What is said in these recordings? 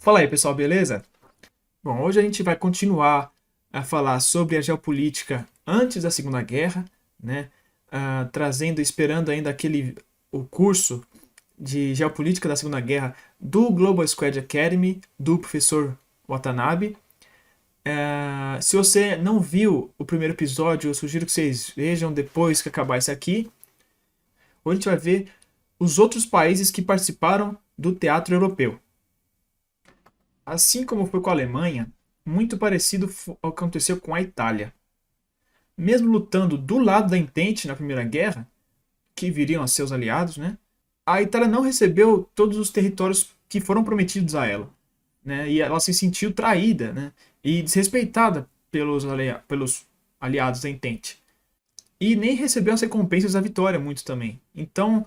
Fala aí, pessoal, beleza? Bom, hoje a gente vai continuar a falar sobre a geopolítica antes da Segunda Guerra, né? Esperando ainda o curso de geopolítica da Segunda Guerra do Global Squad Academy, do professor Watanabe. Se você não viu o primeiro episódio, eu sugiro que vocês vejam depois que acabar esse aqui. Hoje a gente vai ver os outros países que participaram do teatro europeu. Assim como foi com a Alemanha, muito parecido aconteceu com a Itália. Mesmo lutando do lado da Entente na Primeira Guerra, que viriam a seus aliados, né, a Itália não recebeu todos os territórios que foram prometidos a ela, né, e ela se sentiu traída, né, e desrespeitada pelos aliados da Entente. E nem recebeu as recompensas da vitória muito também. Então,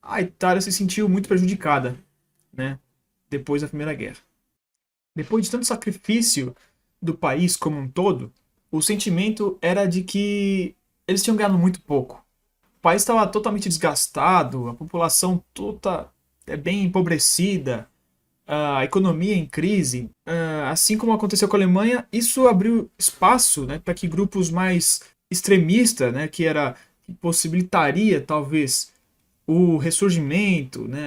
a Itália se sentiu muito prejudicada, né, depois da Primeira Guerra. Depois de tanto sacrifício do país como um todo, o sentimento era de que eles tinham ganhado muito pouco. O país estava totalmente desgastado, a população toda é bem empobrecida, a economia em crise. Assim como aconteceu com a Alemanha, isso abriu espaço, né, para que grupos mais extremistas, né, que possibilitaria talvez o ressurgimento, né,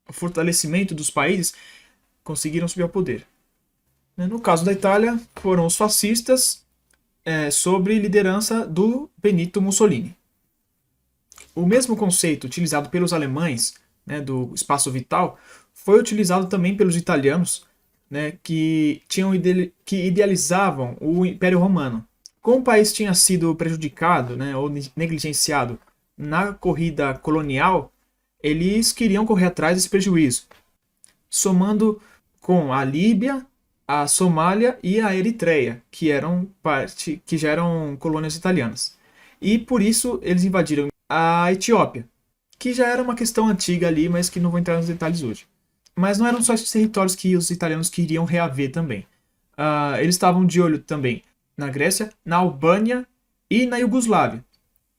o fortalecimento dos países, conseguiram subir ao poder. No caso da Itália, foram os fascistas sob liderança do Benito Mussolini. O mesmo conceito utilizado pelos alemães, né, do espaço vital, foi utilizado também pelos italianos, né, que idealizavam o Império Romano. Como o país tinha sido prejudicado, né, ou negligenciado na corrida colonial, eles queriam correr atrás desse prejuízo, somando com a Líbia, a Somália e a Eritreia, que já eram colônias italianas. E por isso eles invadiram a Etiópia, que já era uma questão antiga ali, mas que não vou entrar nos detalhes hoje. Mas não eram só esses territórios que os italianos queriam reaver também. Eles estavam de olho também na Grécia, na Albânia e na Iugoslávia,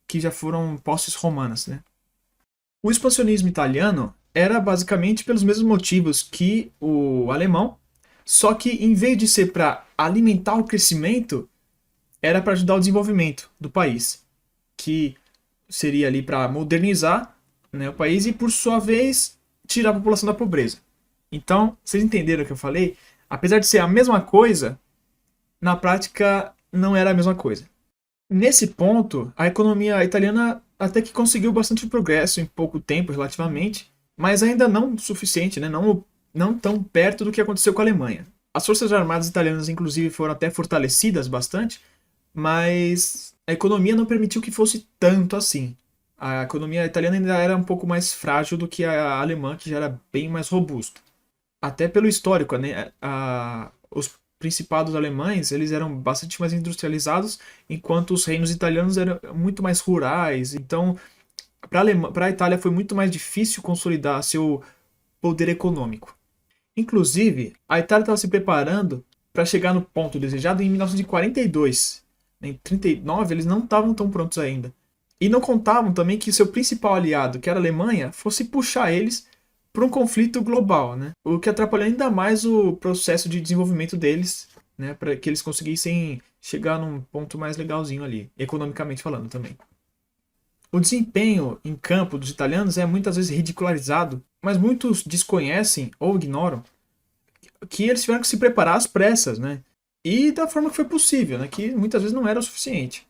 que já foram posses romanas, né? O expansionismo italiano era basicamente pelos mesmos motivos que o alemão, só que em vez de ser para alimentar o crescimento, era para ajudar o desenvolvimento do país, que seria ali para modernizar, né, o país e, por sua vez, tirar a população da pobreza. Então, vocês entenderam o que eu falei? Apesar de ser a mesma coisa, na prática não era a mesma coisa. Nesse ponto, a economia italiana até que conseguiu bastante progresso em pouco tempo, relativamente, mas ainda não suficiente, né? Não tão perto do que aconteceu com a Alemanha. As forças armadas italianas, inclusive, foram até fortalecidas bastante, mas a economia não permitiu que fosse tanto assim. A economia italiana ainda era um pouco mais frágil do que a alemã, que já era bem mais robusta. Até pelo histórico, né? Os principados alemães eles eram bastante mais industrializados, enquanto os reinos italianos eram muito mais rurais. Então, para a Itália foi muito mais difícil consolidar seu poder econômico. Inclusive, a Itália estava se preparando para chegar no ponto desejado em 1942. Em 1939, eles não estavam tão prontos ainda. E não contavam também que seu principal aliado, que era a Alemanha, fosse puxar eles para um conflito global, né? O que atrapalhou ainda mais o processo de desenvolvimento deles, né? Para que eles conseguissem chegar num ponto mais legalzinho ali, economicamente falando também. O desempenho em campo dos italianos é muitas vezes ridicularizado, mas muitos desconhecem ou ignoram que eles tiveram que se preparar às pressas, né? E da forma que foi possível, né? Que muitas vezes não era o suficiente.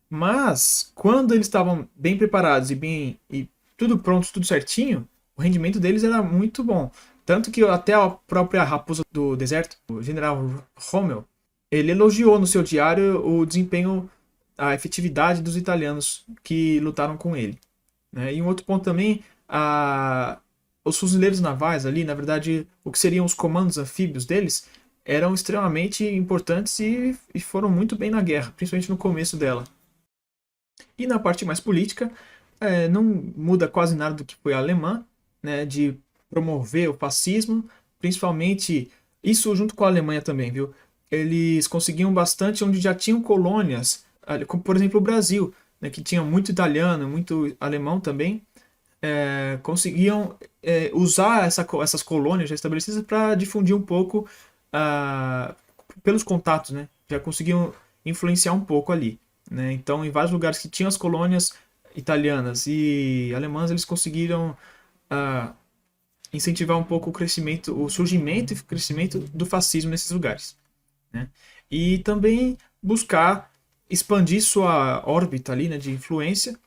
Mas quando eles estavam bem preparados e tudo pronto, tudo certinho, o rendimento deles era muito bom. Tanto que até a própria raposa do deserto, o general Rommel, ele elogiou no seu diário o desempenho, a efetividade dos italianos que lutaram com ele, né? E um outro ponto também, os fuzileiros navais ali, na verdade, o que seriam os comandos anfíbios deles, eram extremamente importantes e foram muito bem na guerra, principalmente no começo dela. E na parte mais política, não muda quase nada do que foi a alemã, né, de promover o fascismo, principalmente isso junto com a Alemanha também, viu? Eles conseguiam bastante onde já tinham colônias, como por exemplo o Brasil, né, que tinha muito italiano, muito alemão também. conseguiam usar essas colônias já estabelecidas para difundir um pouco pelos contatos, né? Já conseguiam influenciar um pouco ali, né? Então, em vários lugares que tinham as colônias italianas e alemãs, eles conseguiram ah, incentivar um pouco o crescimento, o surgimento e crescimento do fascismo nesses lugares, né? E também buscar expandir sua órbita ali, né, de influência,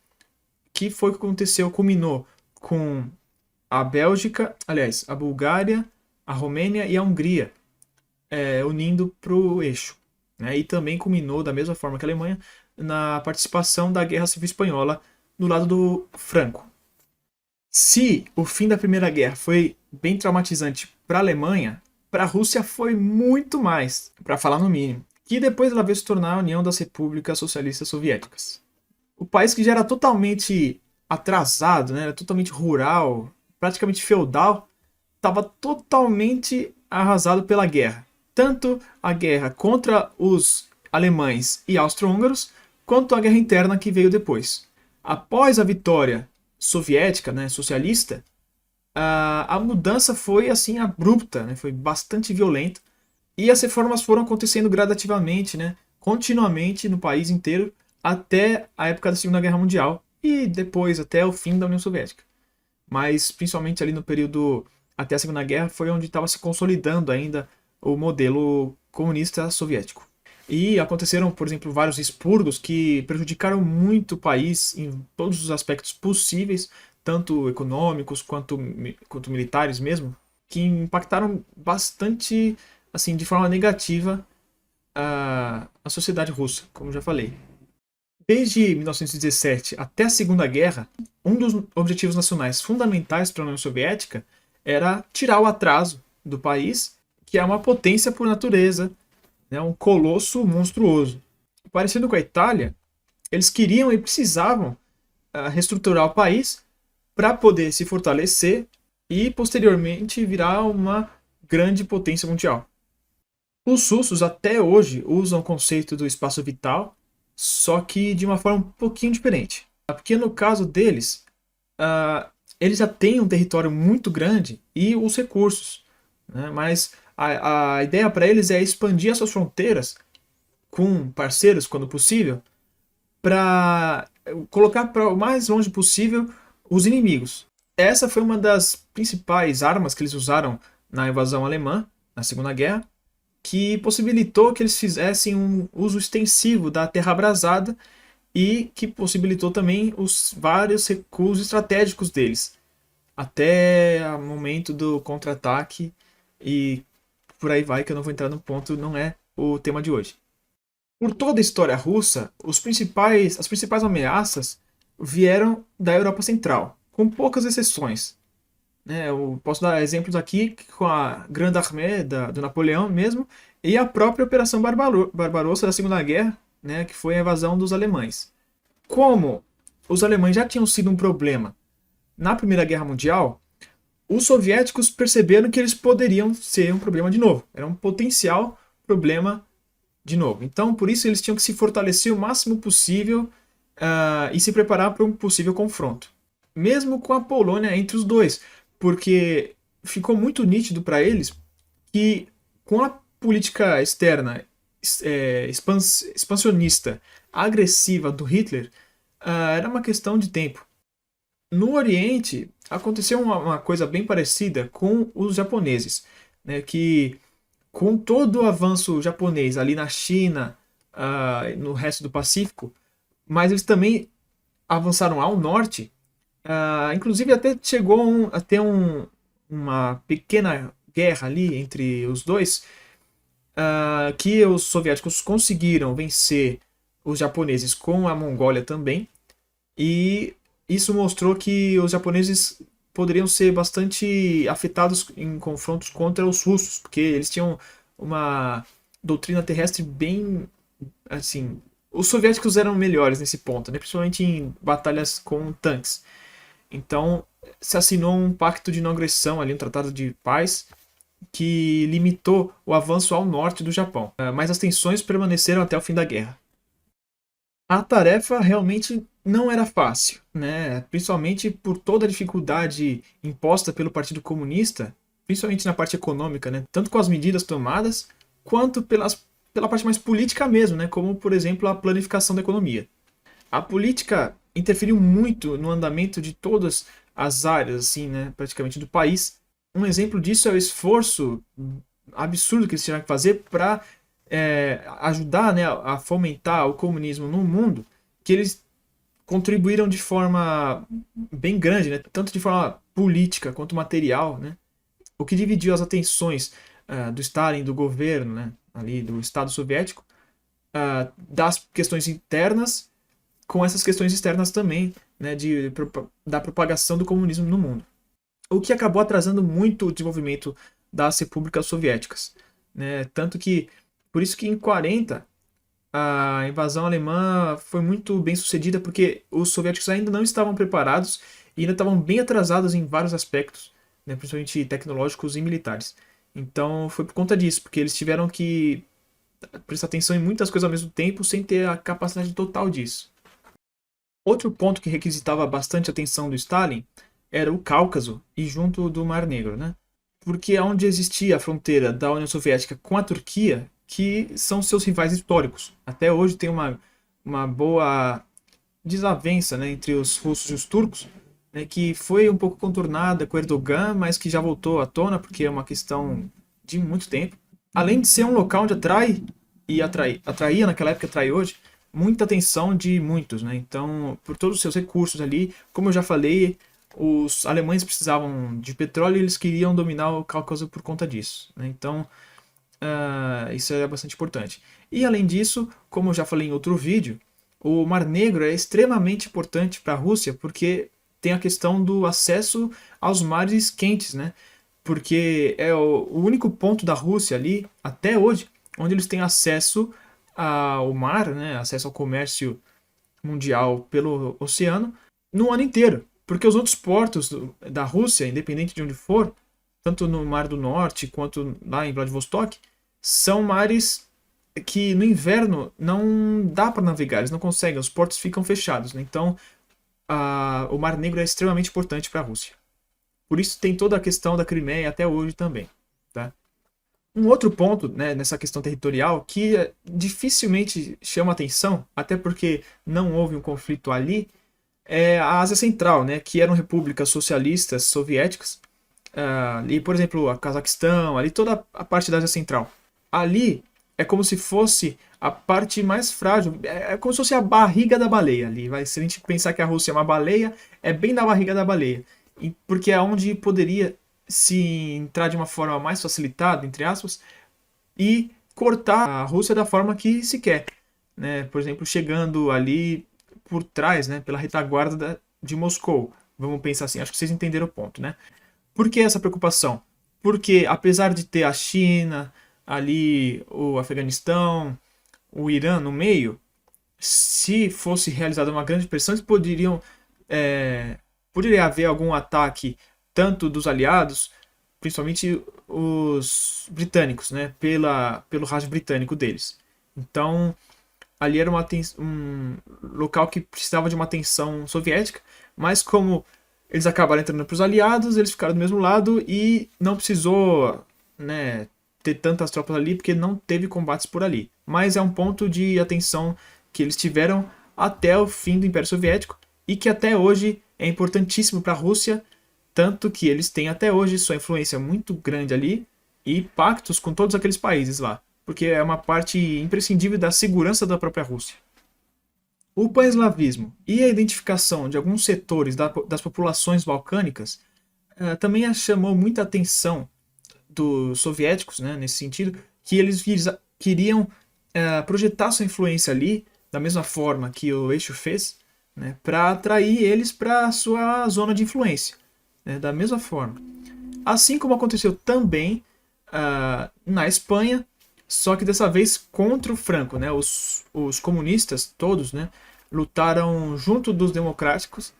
que foi o que aconteceu, culminou com a Bélgica, aliás, a Bulgária, a Romênia e a Hungria unindo para o eixo, né? E também culminou, da mesma forma que a Alemanha, na participação da Guerra Civil Espanhola no lado do Franco. Se o fim da Primeira Guerra foi bem traumatizante para a Alemanha, para a Rússia foi muito mais, para falar no mínimo, que depois ela veio se tornar a União das Repúblicas Socialistas Soviéticas. O país que já era totalmente atrasado, né, era totalmente rural, praticamente feudal, estava totalmente arrasado pela guerra. Tanto a guerra contra os alemães e austro-húngaros, quanto a guerra interna que veio depois. Após a vitória soviética, né, socialista, a mudança foi assim abrupta, né, foi bastante violenta, e as reformas foram acontecendo gradativamente, né, continuamente no país inteiro, até a época da Segunda Guerra Mundial e depois até o fim da União Soviética. Mas principalmente ali no período até a Segunda Guerra foi onde estava se consolidando ainda o modelo comunista soviético. E aconteceram, por exemplo, vários expurgos que prejudicaram muito o país em todos os aspectos possíveis, tanto econômicos quanto militares mesmo, que impactaram bastante, assim, de forma negativa a sociedade russa, como já falei. Desde 1917 até a Segunda Guerra, um dos objetivos nacionais fundamentais para a União Soviética era tirar o atraso do país, que é uma potência por natureza, né, um colosso monstruoso. Parecido com a Itália, eles queriam e precisavam reestruturar o país para poder se fortalecer e posteriormente virar uma grande potência mundial. Os russos até hoje usam o conceito do espaço vital, só que de uma forma um pouquinho diferente. Porque no caso deles, eles já têm um território muito grande e os recursos, né? Mas a ideia para eles é expandir as suas fronteiras com parceiros, quando possível, para colocar para o mais longe possível os inimigos. Essa foi uma das principais armas que eles usaram na invasão alemã, na Segunda Guerra, que possibilitou que eles fizessem um uso extensivo da terra abrasada e que possibilitou também os vários recuos estratégicos deles, até o momento do contra-ataque e por aí vai, que eu não vou entrar no ponto, não é o tema de hoje. Por toda a história russa, as principais ameaças vieram da Europa Central, com poucas exceções, né? Eu posso dar exemplos aqui com a Grande Armée do Napoleão mesmo e a própria Operação Barbarossa da Segunda Guerra, né, que foi a invasão dos alemães. Como os alemães já tinham sido um problema na Primeira Guerra Mundial, os soviéticos perceberam que eles poderiam ser um problema de novo. Era um potencial problema de novo. Então, por isso, eles tinham que se fortalecer o máximo possível e se preparar para um possível confronto. Mesmo com a Polônia entre os dois, porque ficou muito nítido para eles que com a política externa expansionista, agressiva do Hitler, era uma questão de tempo. No Oriente, aconteceu uma coisa bem parecida com os japoneses, né, que com todo o avanço japonês ali na China, no resto do Pacífico, mas eles também avançaram ao norte, inclusive até chegou a ter uma pequena guerra ali entre os dois, que os soviéticos conseguiram vencer os japoneses com a Mongólia também, e isso mostrou que os japoneses poderiam ser bastante afetados em confrontos contra os russos, porque eles tinham uma doutrina terrestre bem, assim, os soviéticos eram melhores nesse ponto, né? Principalmente em batalhas com tanques. Então, se assinou um pacto de não agressão ali, um tratado de paz, que limitou o avanço ao norte do Japão. Mas as tensões permaneceram até o fim da guerra. A tarefa realmente não era fácil, né? Principalmente por toda a dificuldade imposta pelo Partido Comunista, principalmente na parte econômica, né? Tanto com as medidas tomadas, quanto pela parte mais política mesmo, né? Como, por exemplo, a planificação da economia. A política interferiu muito no andamento de todas as áreas, assim, né? Praticamente do país. Um exemplo disso é o esforço absurdo que eles tiveram que fazer para ajudar, né, a fomentar o comunismo no mundo, que eles contribuíram de forma bem grande, né? Tanto de forma política quanto material, né? O que dividiu as atenções do Stalin, do governo, né? Ali do Estado Soviético, das questões internas com essas questões externas também, né? Da propagação do comunismo no mundo. O que acabou atrasando muito o desenvolvimento das repúblicas soviéticas, né? Tanto que, por isso que em 40 a invasão alemã foi muito bem sucedida porque os soviéticos ainda não estavam preparados e ainda estavam bem atrasados em vários aspectos, né, principalmente tecnológicos e militares. Então foi por conta disso, porque eles tiveram que prestar atenção em muitas coisas ao mesmo tempo sem ter a capacidade total disso. Outro ponto que requisitava bastante atenção do Stalin era o Cáucaso e junto do Mar Negro, né? Porque é onde existia a fronteira da União Soviética com a Turquia, que são seus rivais históricos. Até hoje tem uma boa desavença, né, entre os russos e os turcos, né, que foi um pouco contornada com Erdogan, mas que já voltou à tona porque é uma questão de muito tempo. Além de ser um local onde atraía naquela época, atrai hoje, muita atenção de muitos, né? Então, por todos os seus recursos ali, como eu já falei, os alemães precisavam de petróleo e eles queriam dominar o Cáucaso por conta disso, né? Então, isso é bastante importante. E além disso, como eu já falei em outro vídeo, o Mar Negro é extremamente importante para a Rússia porque tem a questão do acesso aos mares quentes, né? Porque é o único ponto da Rússia ali, até hoje, onde eles têm acesso ao mar, né? Acesso ao comércio mundial pelo oceano no ano inteiro. Porque os outros portos da Rússia, independente de onde for, tanto no Mar do Norte quanto lá em Vladivostok, são mares que no inverno não dá para navegar, eles não conseguem, os portos ficam fechados, né? Então o Mar Negro é extremamente importante para a Rússia. Por isso tem toda a questão da Crimeia até hoje também. Tá? Um outro ponto, né, nessa questão territorial que dificilmente chama atenção, até porque não houve um conflito ali, é a Ásia Central, né, que eram repúblicas socialistas soviéticas, e por exemplo a Cazaquistão, ali toda a parte da Ásia Central. Ali é como se fosse a parte mais frágil, é como se fosse a barriga da baleia ali. Se a gente pensar que a Rússia é uma baleia, é bem na barriga da baleia. Porque é onde poderia se entrar de uma forma mais facilitada, entre aspas, e cortar a Rússia da forma que se quer. Né? Por exemplo, chegando ali por trás, né, pela retaguarda de Moscou. Vamos pensar assim, acho que vocês entenderam o ponto, né? Por que essa preocupação? Porque apesar de ter a China, ali o Afeganistão, o Irã no meio, se fosse realizada uma grande pressão, eles poderia haver algum ataque tanto dos aliados, principalmente os britânicos, né, pelo rádio britânico deles. Então, ali era um local que precisava de uma atenção soviética, mas como eles acabaram entrando para os aliados, eles ficaram do mesmo lado e não precisou, né, ter tantas tropas ali, porque não teve combates por ali. Mas é um ponto de atenção que eles tiveram até o fim do Império Soviético e que até hoje é importantíssimo para a Rússia, tanto que eles têm até hoje sua influência muito grande ali e pactos com todos aqueles países lá, porque é uma parte imprescindível da segurança da própria Rússia. O pan-eslavismo e a identificação de alguns setores das populações balcânicas também chamou muita atenção dos soviéticos, né, nesse sentido, que eles queriam projetar sua influência ali, da mesma forma que o Eixo fez, né, para atrair eles para a sua zona de influência, né, da mesma forma. Assim como aconteceu também na Espanha, só que dessa vez contra o Franco. Né, os comunistas todos, né, lutaram junto dos democratas,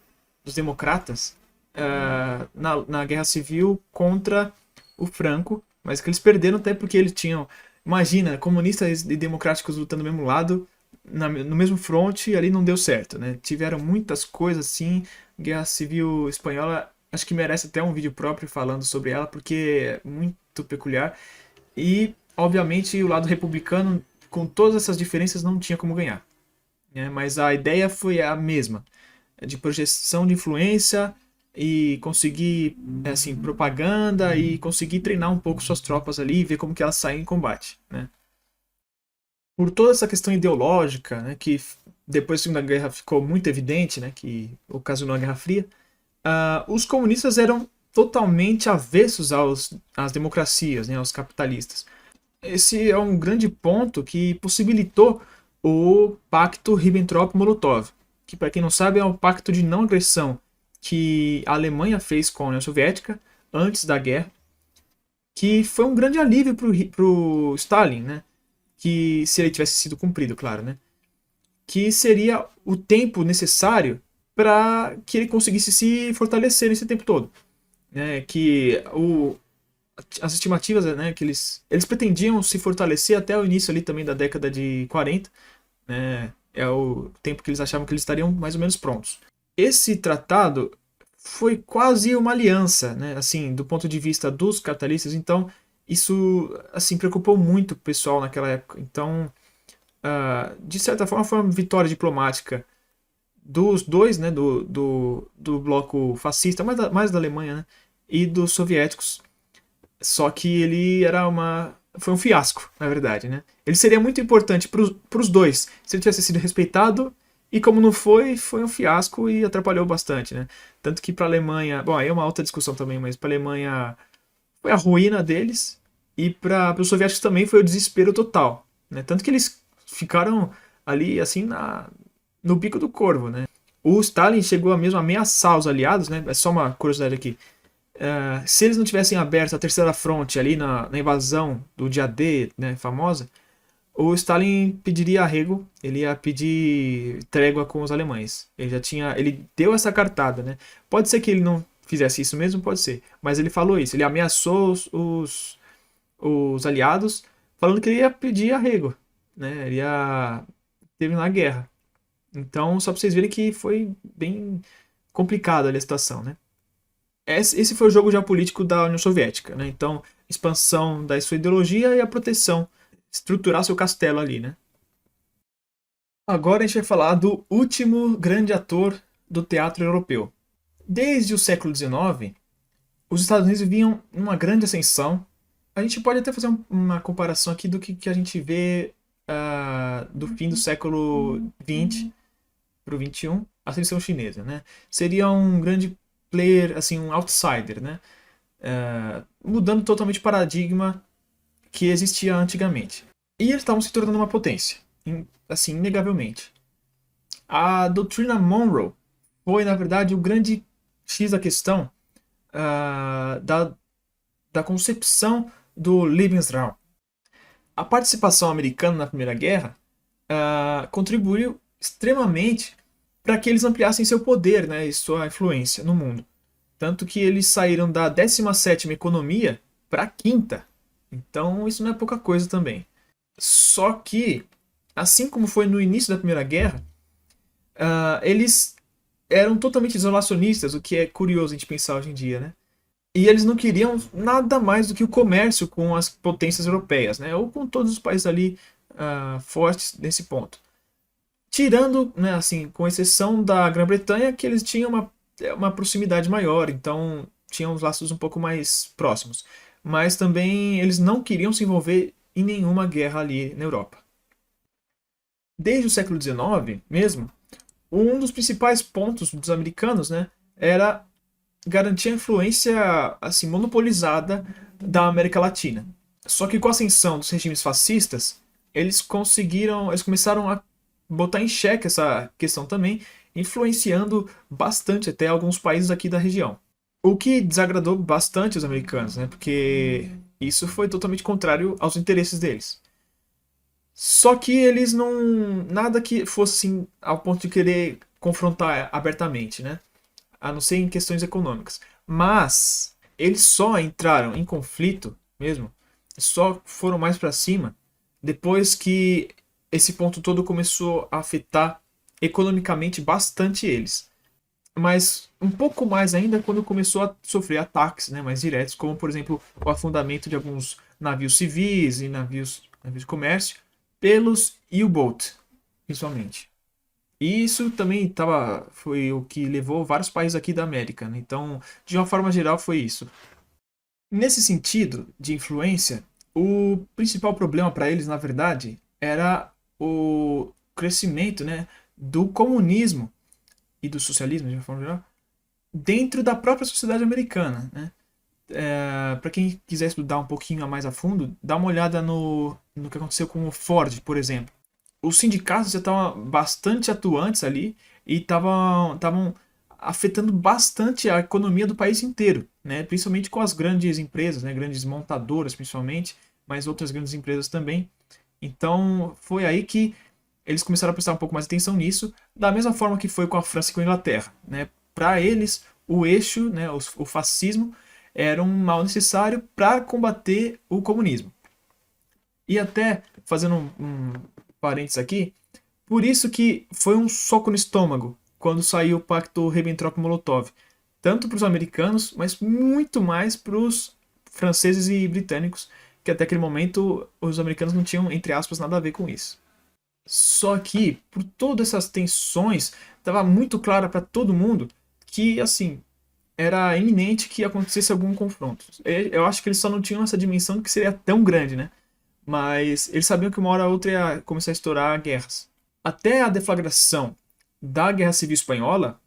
na Guerra Civil contra o Franco, mas que eles perderam até porque eles tinham, imagina, comunistas e democráticos lutando do mesmo lado, no mesmo fronte ali não deu certo, né? Tiveram muitas coisas assim. Guerra Civil Espanhola, acho que merece até um vídeo próprio falando sobre ela, porque é muito peculiar. E, obviamente, o lado republicano, com todas essas diferenças, não tinha como ganhar, né? Mas a ideia foi a mesma, de projeção de influência e conseguir, assim, propaganda e conseguir treinar um pouco suas tropas ali e ver como que elas saem em combate, né? Por toda essa questão ideológica, né, que depois da Segunda Guerra ficou muito evidente, né, que ocasionou a Guerra Fria, os comunistas eram totalmente avessos às democracias, né, aos capitalistas. Esse é um grande ponto que possibilitou o Pacto Ribbentrop-Molotov, que, para quem não sabe, é um pacto de não agressão que a Alemanha fez com a União Soviética antes da guerra, que foi um grande alívio para o Stalin, né? Que se ele tivesse sido cumprido, claro, né? Que seria o tempo necessário para que ele conseguisse se fortalecer nesse tempo todo, né? Que as estimativas, né, que eles pretendiam se fortalecer até o início ali também da década de 40, né? É o tempo que eles achavam que eles estariam mais ou menos prontos. Esse tratado foi quase uma aliança, né? Assim, do ponto de vista dos capitalistas, então isso assim preocupou muito o pessoal naquela época. Então, de certa forma, foi uma vitória diplomática dos dois, né? Do bloco fascista, mais da Alemanha, né? E dos soviéticos. Só que ele era foi um fiasco, na verdade, né? Ele seria muito importante para os dois se ele tivesse sido respeitado, e como não foi, foi um fiasco e atrapalhou bastante, né? Tanto que para a Alemanha, bom, aí é uma outra discussão também, mas para a Alemanha foi a ruína deles, e para os soviéticos também foi o desespero total, né? Tanto que eles ficaram ali assim no bico do corvo, né? O Stalin chegou a mesmo ameaçar os aliados, né? É só uma curiosidade aqui. Se eles não tivessem aberto a terceira fronte ali na invasão do dia D, né, famosa, o Stalin pediria arrego, ele ia pedir trégua com os alemães. Ele deu essa cartada, né? Pode ser que ele não fizesse isso mesmo, pode ser, mas ele falou isso, ele ameaçou os aliados, falando que ele ia pedir arrego, né? Ele ia terminar a guerra. Então, só para vocês verem que foi bem complicada ali a situação, né? Esse foi o jogo geopolítico da União Soviética, né? Então, expansão da sua ideologia e a proteção, estruturar seu castelo ali, né? Agora a gente vai falar do último grande ator do teatro europeu. Desde o século XIX, os Estados Unidos vinham numa grande ascensão. A gente pode até fazer uma comparação aqui do que a gente vê do fim do século XX para o XXI, a ascensão chinesa, né? Seria um grande player, assim, um outsider, né? Mudando totalmente o paradigma que existia antigamente. E eles estavam se tornando uma potência, assim, inegavelmente. A doutrina Monroe foi, na verdade, o grande X da questão da concepção do Lebensraum. A participação americana na Primeira Guerra contribuiu extremamente para que eles ampliassem seu poder, né, e sua influência no mundo. Tanto que eles saíram da 17ª economia para a quinta. Então isso não é pouca coisa também. Só que, assim como foi no início da Primeira Guerra, eles eram totalmente isolacionistas, o que é curioso a gente pensar hoje em dia, né? E eles não queriam nada mais do que o comércio com as potências europeias, né? Ou com todos os países ali fortes nesse ponto. Tirando, né, assim, com exceção da Grã-Bretanha, que eles tinham uma proximidade maior, então tinham os laços um pouco mais próximos. Mas também eles não queriam se envolver em nenhuma guerra ali na Europa. Desde o século XIX mesmo, um dos principais pontos dos americanos, né, era garantir a influência assim, monopolizada da América Latina. Só que com a ascensão dos regimes fascistas, eles começaram a botar em xeque essa questão também, influenciando bastante até alguns países aqui da região. O que desagradou bastante os americanos, né? Porque isso foi totalmente contrário aos interesses deles. Só que eles não. Nada que fosse assim, ao ponto de querer confrontar abertamente, né? A não ser em questões econômicas. Mas eles só entraram em conflito mesmo, só foram mais para cima depois que esse ponto todo começou a afetar economicamente bastante eles. Mas um pouco mais ainda quando começou a sofrer ataques, né, mais diretos, como por exemplo o afundamento de alguns navios civis e navios de comércio pelos U-boat, principalmente. E isso também foi o que levou vários países aqui da América, né? Então, de uma forma geral, foi isso. Nesse sentido de influência, o principal problema para eles, na verdade, era o crescimento, né, do comunismo e do socialismo, de uma forma geral, dentro da própria sociedade americana, né? Para quem quiser estudar um pouquinho mais a fundo, dá uma olhada no que aconteceu com o Ford, por exemplo. Os sindicatos já estavam bastante atuantes ali e estavam afetando bastante a economia do país inteiro, né? Principalmente com as grandes empresas, né? Grandes montadoras principalmente, mas outras grandes empresas também. Então foi aí que eles começaram a prestar um pouco mais atenção nisso, da mesma forma que foi com a França e com a Inglaterra, né? Para eles, o eixo, né, o fascismo, era um mal necessário para combater o comunismo. E até, fazendo um parênteses aqui, por isso que foi um soco no estômago quando saiu o pacto Ribbentrop-Molotov. Tanto para os americanos, mas muito mais para os franceses e britânicos, que até aquele momento os americanos não tinham, entre aspas, nada a ver com isso. Só que, por todas essas tensões, estava muito claro para todo mundo que, assim, era iminente que acontecesse algum confronto. Eu acho que eles só não tinham essa dimensão que seria tão grande, né? Mas eles sabiam que uma hora ou outra ia começar a estourar guerras. Até a deflagração da Guerra Civil Espanhola,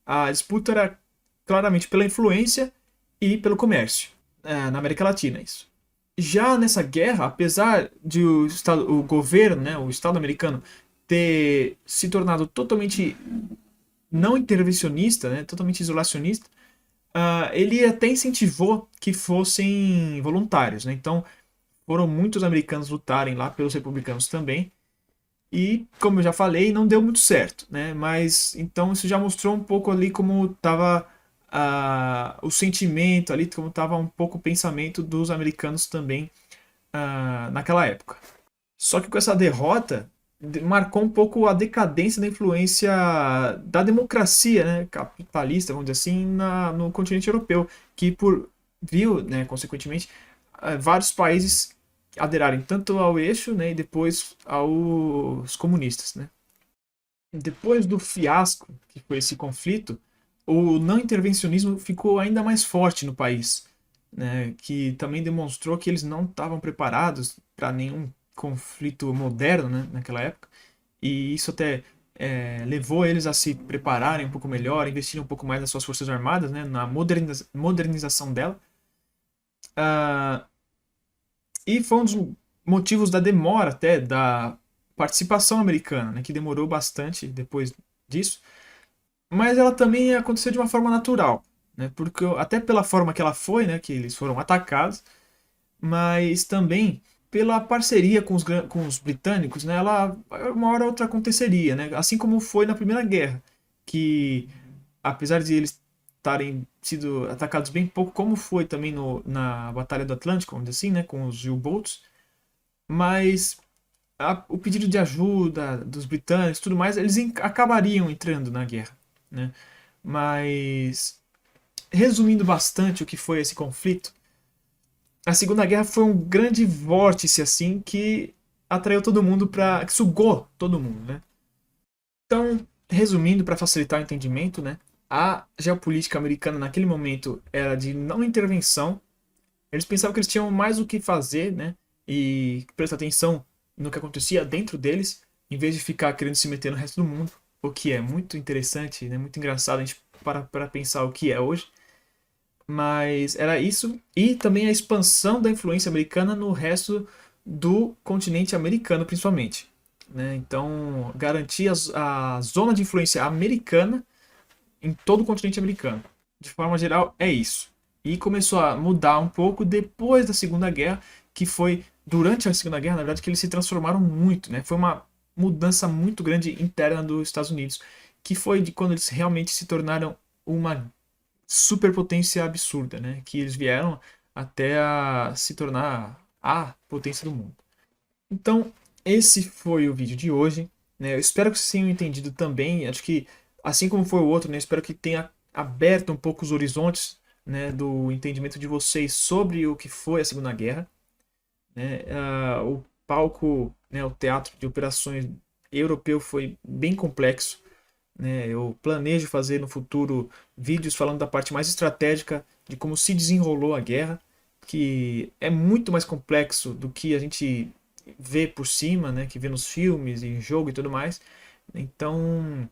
a disputa era claramente pela influência e pelo comércio, na América Latina, isso. Já nessa guerra, apesar de o governo, né, o Estado americano, ter se tornado totalmente não intervencionista, né, totalmente isolacionista, ele até incentivou que fossem voluntários. Né? Então, foram muitos americanos lutarem lá pelos republicanos também. E, como eu já falei, não deu muito certo. Né? Mas, então, isso já mostrou um pouco ali como estava o sentimento ali, como estava um pouco o pensamento dos americanos também naquela época. Só que com essa derrota, marcou um pouco a decadência da influência da democracia, né, capitalista, vamos dizer assim, no continente europeu, que viu, né, consequentemente, vários países aderarem tanto ao eixo, né, e depois aos comunistas, né. Depois do fiasco que foi esse conflito, o não intervencionismo ficou ainda mais forte no país, né, que também demonstrou que eles não estavam preparados para nenhum conflito moderno, né, naquela época, e isso até levou eles a se prepararem um pouco melhor, investirem um pouco mais nas suas forças armadas, né, na modernização dela. Ah, e foi um dos motivos da demora até da participação americana, né, que demorou bastante depois disso, mas ela também aconteceu de uma forma natural, né, porque até pela forma que ela foi, né, que eles foram atacados, mas também pela parceria com os britânicos, né, ela uma hora ou outra aconteceria, né, assim como foi na Primeira Guerra, que apesar de eles estarem sido atacados bem pouco, como foi também na Batalha do Atlântico, vamos dizer assim, né, com os U-boats, mas o pedido de ajuda dos britânicos, tudo mais, eles acabariam entrando na guerra, né? Mas resumindo bastante o que foi esse conflito, a Segunda Guerra foi um grande vórtice assim que atraiu todo mundo para, que sugou todo mundo, né? Então, resumindo para facilitar o entendimento, né? A geopolítica americana naquele momento era de não intervenção. Eles pensavam que eles tinham mais o que fazer, né? E prestar atenção no que acontecia dentro deles, em vez de ficar querendo se meter no resto do mundo, o que é muito interessante, né? Muito engraçado a gente para pensar o que é hoje. Mas era isso, e também a expansão da influência americana no resto do continente americano, principalmente. Né? Então, garantir a zona de influência americana em todo o continente americano. De forma geral, é isso. E começou a mudar um pouco depois da Segunda Guerra, que foi durante a Segunda Guerra, na verdade, que eles se transformaram muito. Né? Foi uma mudança muito grande interna dos Estados Unidos, que foi de quando eles realmente se tornaram uma superpotência absurda, né? Que eles vieram até a se tornar a potência do mundo. Então, esse foi o vídeo de hoje, né? Eu espero que vocês tenham entendido também. Acho que, assim como foi o outro, né? Espero que tenha aberto um pouco os horizontes, né, do entendimento de vocês sobre o que foi a Segunda Guerra, né? O palco, né, o teatro de operações europeu foi bem complexo, né? Eu planejo fazer no futuro vídeos falando da parte mais estratégica de como se desenrolou a guerra, que é muito mais complexo do que a gente vê por cima, né? Que vê nos filmes e jogo e tudo mais. Então,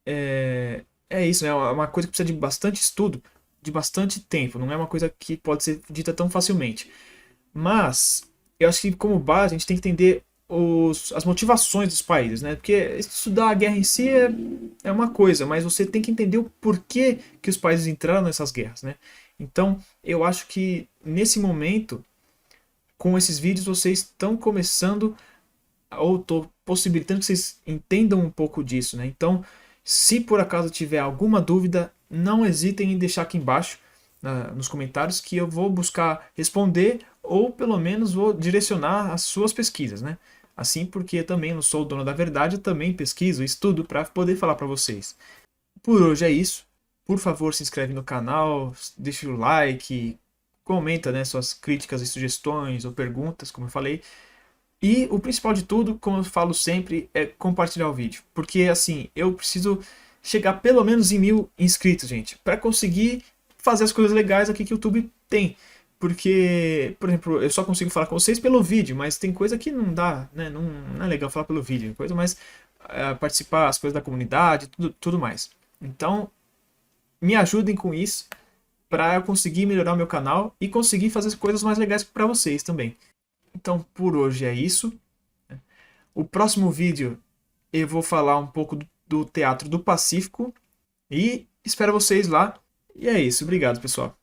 é isso, né? É uma coisa que precisa de bastante estudo, de bastante tempo. Não é uma coisa que pode ser dita tão facilmente. Mas eu acho que como base a gente tem que entender as motivações dos países, né? Porque estudar a guerra em si é uma coisa, mas você tem que entender o porquê que os países entraram nessas guerras, né? Então, eu acho que nesse momento, com esses vídeos, vocês estão começando, ou estou possibilitando que vocês entendam um pouco disso, né? Então, se por acaso tiver alguma dúvida, não hesitem em deixar aqui embaixo nos comentários que eu vou buscar responder ou pelo menos vou direcionar as suas pesquisas, né? Assim, porque eu também não sou o dono da verdade, eu também pesquiso, estudo para poder falar para vocês. Por hoje é isso. Por favor, se inscreve no canal, deixa o like, comenta, né, suas críticas e sugestões ou perguntas, como eu falei. E o principal de tudo, como eu falo sempre, é compartilhar o vídeo. Porque assim, eu preciso chegar pelo menos em 1.000 inscritos, gente, para conseguir fazer as coisas legais aqui que o YouTube tem. Porque, por exemplo, eu só consigo falar com vocês pelo vídeo, mas tem coisa que não dá, né? Não é legal falar pelo vídeo, coisa mais participar, as coisas da comunidade, tudo mais. Então, me ajudem com isso para eu conseguir melhorar o meu canal e conseguir fazer coisas mais legais para vocês também. Então, por hoje é isso. O próximo vídeo eu vou falar um pouco do Teatro do Pacífico e espero vocês lá. E é isso. Obrigado, pessoal.